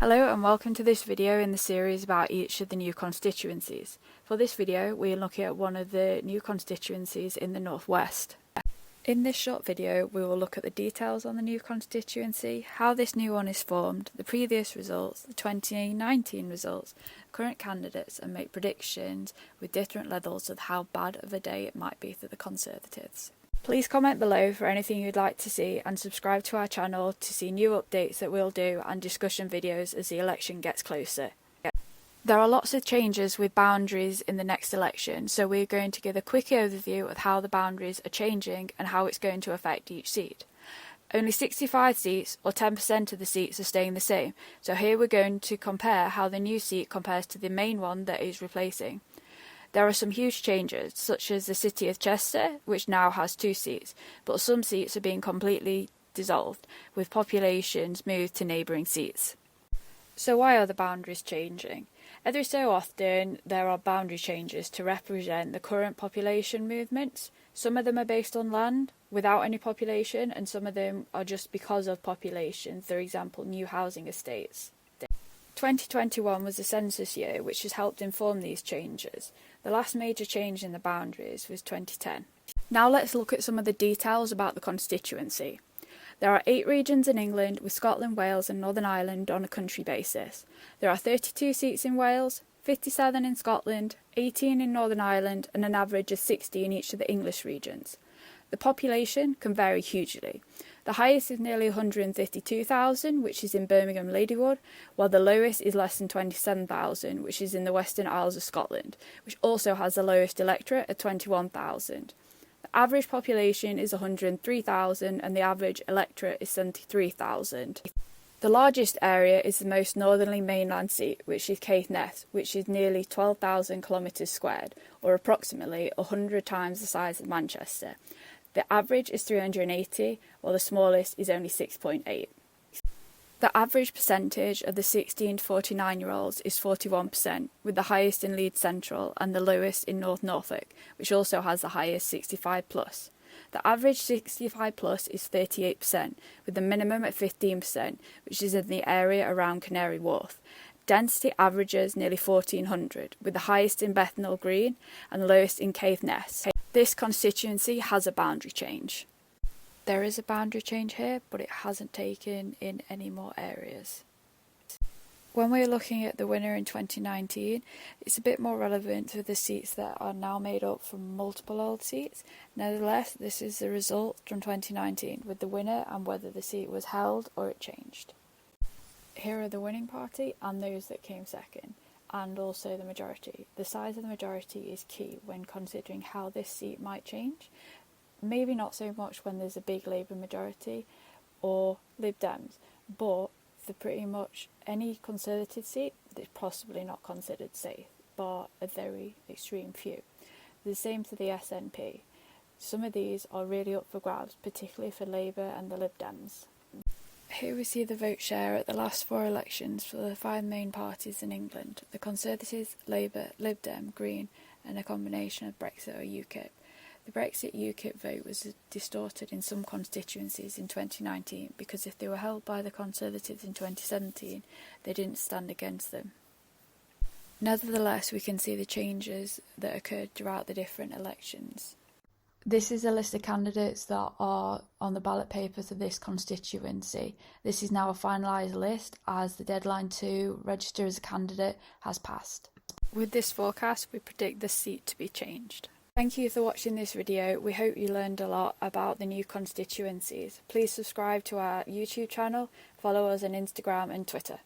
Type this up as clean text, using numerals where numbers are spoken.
Hello and welcome to this video in the series about each of the new constituencies. For this video we are looking at one of the new constituencies in the Northwest. In this short video we will look at the details on the new constituency, how this new one is formed, the previous results, the 2019 results, current candidates, and make predictions with different levels of how bad of a day it might be for the Conservatives. Please comment below for anything you'd like to see and subscribe to our channel to see new updates that we'll do and discussion videos as the election gets closer. There are lots of changes with boundaries in the next election, so we're going to give a quick overview of how the boundaries are changing and how it's going to affect each seat. Only 65 seats, or 10% of the seats, are staying the same, so here we're going to compare how the new seat compares to the main one that is replacing. There are some huge changes, such as the city of Chester, which now has 2 seats, but some seats are being completely dissolved, with populations moved to neighbouring seats. So why are the boundaries changing? Every so often there are boundary changes to represent the current population movements. Some of them are based on land, without any population, and some of them are just because of population, for example new housing estates. 2021 was the census year, which has helped inform these changes. The last major change in the boundaries was 2010. Now let's look at some of the details about the constituency. There are 8 regions in England, with Scotland, Wales and Northern Ireland on a country basis. There are 32 seats in Wales, 57 in Scotland, 18 in Northern Ireland and an average of 60 in each of the English regions. The population can vary hugely. The highest is nearly 152,000, which is in Birmingham Ladywood, while the lowest is less than 27,000, which is in the Western Isles of Scotland, which also has the lowest electorate at 21,000. The average population is 103,000 and the average electorate is 73,000. The largest area is the most northerly mainland seat, which is Caithness, which is nearly 12,000 kilometres squared, or approximately 100 times the size of Manchester. The average is 380, while the smallest is only 6.8. The average percentage of the 16 to 49-year-olds is 41%, with the highest in Leeds Central and the lowest in North Norfolk, which also has the highest 65+. The average 65+ is 38%, with the minimum at 15%, which is in the area around Canary Wharf. Density averages nearly 1,400, with the highest in Bethnal Green and the lowest in Caithness. This constituency has a boundary change. There is a boundary change here, but it hasn't taken in any more areas. When we're looking at the winner in 2019, it's a bit more relevant to the seats that are now made up from multiple old seats. Nevertheless, this is the result from 2019, with the winner and whether the seat was held or it changed. Here are the winning party and those that came second, and also the majority. The size of the majority is key when considering how this seat might change. Maybe not so much when there's a big Labour majority or Lib Dems, but for pretty much any Conservative seat, it's possibly not considered safe, bar a very extreme few. The same for the SNP. Some of these are really up for grabs, particularly for Labour and the Lib Dems. Here we see the vote share at the last 4 elections for the 5 main parties in England: the Conservatives, Labour, Lib Dem, Green and a combination of Brexit or UKIP. The Brexit UKIP vote was distorted in some constituencies in 2019 because if they were held by the Conservatives in 2017, they didn't stand against them. Nevertheless, we can see the changes that occurred throughout the different elections. This is a list of candidates that are on the ballot paper for this constituency. This is now a finalised list as the deadline to register as a candidate has passed. With this forecast, we predict the seat to be changed. Thank you for watching this video. We hope you learned a lot about the new constituencies. Please subscribe to our YouTube channel, follow us on Instagram and Twitter.